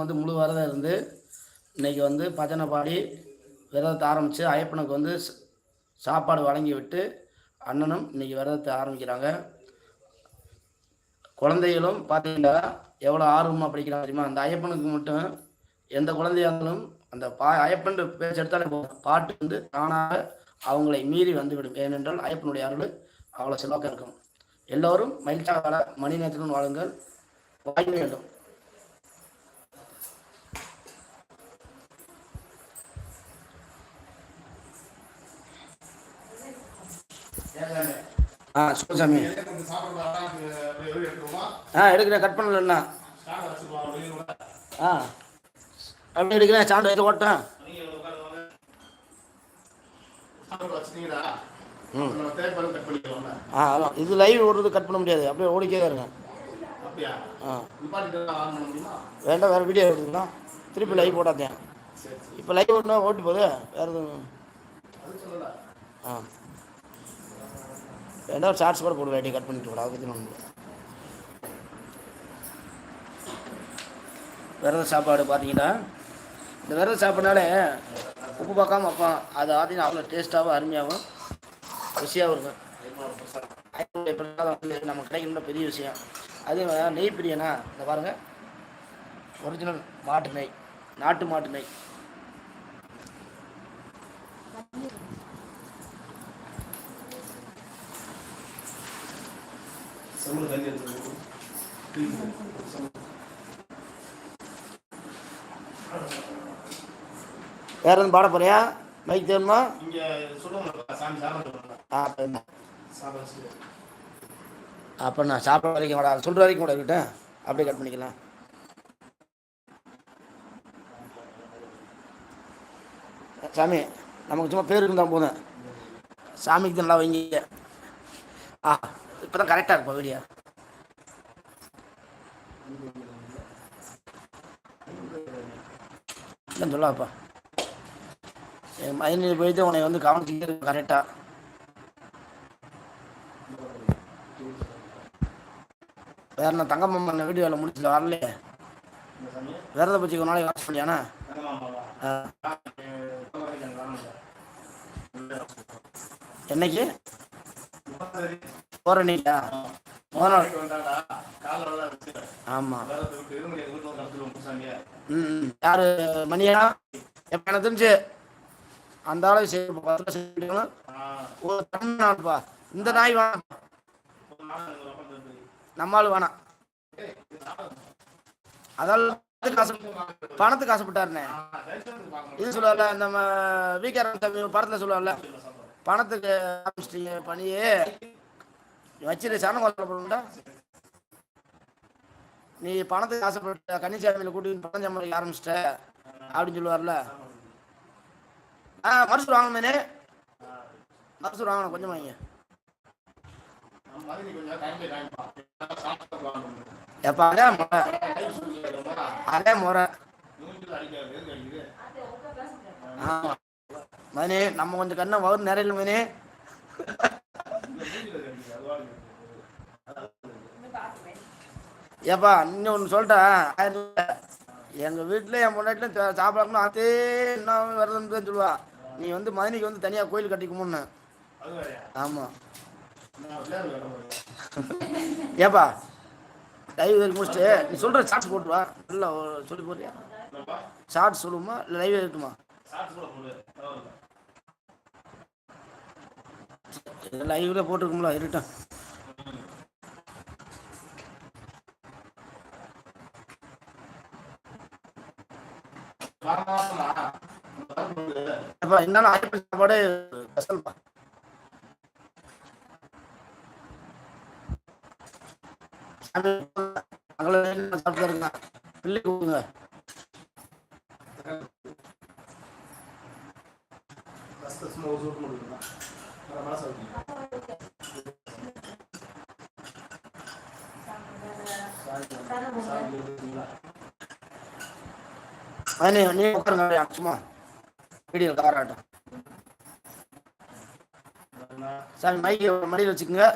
வந்து முழு விரதம் இருந்து இன்னைக்கு வந்து பஜனை பாடி விரதத்தை ஆரம்பித்து ஐயப்பனுக்கு வந்து சாப்பாடு வழங்கி விட்டு அண்ணனும் இன்னைக்கு விரதத்தை ஆரம்பிக்கிறாங்க. குழந்தைகளும் பார்த்தீங்கன்னா எவ்வளோ ஆர்வமாக படிக்கிறாங்க தெரியுமா? அந்த ஐயப்பனுக்கு மட்டும் எந்த குழந்தையாக இருந்தாலும் அந்த ஐயப்பன் பேச்சு எடுத்தாலே போதும், பாட்டு வந்து தானாக அவங்களை மீறி வந்துவிடும். ஏனென்றால் ஐயப்பனுடைய அருள் அவ்வளோ செல்வாக்க இருக்கும். எல்லோரும் மகிழ்ச்சியாக வாழ மணி நேரத்துடன் வாழுங்கள். வாய்க்க வேண்டும். சாமி எடுக்கிறேன், கட் பண்ணலண்ணா. அப்படி எடுக்கிறேன், சாண்டு எடுத்து ஓட்டேன். இது லைவ் ஓடுறது, கட் பண்ண முடியாது, அப்படியே ஓடிக்கே இருங்க. வேண்டாம், வேறு வீடியோ எடுத்துக்கலாம், திருப்பி லைவ் போடாதேன். இப்போ லைவ் ஓட்டுனா ஓட்டு போகுது, வேறு எதுவும் வேண்டாம், ஒரு ஷார்ட்ஸ் கூட போடுவேன், கட் பண்ணிட்டு கூட, அதை பற்றி ஒன்று. விரத சாப்பாடு பார்த்தீங்கன்னா, இந்த விரத சாப்பாடுனாலே உப்பு பார்க்காம வைப்பான். அது பார்த்தீங்கன்னா அவ்வளோ டேஸ்ட்டாகவும் அருமையாகவும் ருசியாகவும் இருக்கும். நமக்கு கிடைக்கணும்னா பெரிய விஷயம். அதே மாதிரி நெய் பிரியனா, இந்த பாருங்கள், ஒரிஜினல் மாட்டு நெய், நாட்டு மாட்டு நெய். வேற எதுவும் பாட போறியா? மைக் தேவணுமா? அப்போ நான் சாப்பிட வரைக்கும் கூட சொல்கிற வரைக்கும் கூட இருக்கட்டும், அப்படியே கட் பண்ணிக்கலாம். சாமி நமக்கு சும்மா பேர் இருந்தால் போதும், சாமிக்கு நல்லா வைங்க. இப்போ தான் கரெக்டாக இருப்பா வீடியோ. இல்லை சொல்லாப்பா, மதினி போயிட்டு உன்னை வந்து கவனிச்சுக்கிட்டு கரெக்டாக. வேற நான் தங்கம்மா வீடியோவில் முடிச்சல வரலையே, விரத பற்றி ஒரு நாளைக்கு வாட்ச் பண்ணியாண்ணா? என்னைக்கு போகிற நீங்களா? ஆமாம். யாரு மணியா? எப்போ எனக்கு தெரிஞ்சு அந்த ஆளு தமிழ்நாடுப்பா. இந்த நாய் வேணாம், நம்மால் வேணாம். அதெல்லாம் பணத்துக்கு ஆசைப்பட்டாருண்ணே. இது சொல்லுவார்ல, நம்ம வீக்கார படத்தில் சொல்லுவார்ல, பணத்துக்கு ஆரம்பிச்சிட்டீங்க பணியே வச்சிரு சரணம் கொல்லப்படா. நீ பணத்துக்கு ஆசைப்பட்ட கன்னிசாமியில் கூட்டிட்டு பணம் சம்பளம் ஆரம்பிச்சிட்ட அப்படின்னு சொல்லுவார்ல. மருசூர் வாங்கணுமே, மருசூர் வாங்கணும், கொஞ்சம் வாங்க. எப்பா அதே முறை. ஆமாம் மதினி, நம்ம கொஞ்சம் கண்ணை வரும் நிறைய மதினி. ஏப்பா இன்னும் ஒன்று சொல்லிட்டேன், எங்கள் வீட்டில் என் முன்னாடியும் சாப்பிடணும், அதே என்ன வருதுன்னு தான் சொல்லுவா. நீ வந்து மதினிக்கு வந்து தனியாக கோயில் கட்டிக்குமோன்னு. ஆமாம். ஏப்பா லைவ் முடிச்சுட்டு நீ சொல்கிற ஷார்ட்ஸ் போட்டுவா, நல்லா சொல்லி போறியா? ஷார்ட்ஸ் சொல்லுமா இல்லை லைவ் இருக்குமா? லைவ்ல போட்டுருக்கும்ல, இருக்கட்டும். என்னன்னா சாப்பாடு ஸ்பெஷல்ப்பா. சாப்பிட்டுருங்க, பிள்ளை கொடுங்க. நீ உட்காருங்க, சும்மா வீடியோ காராட்டம். சாமி மைக்கு மடியில் வச்சுக்கோங்க.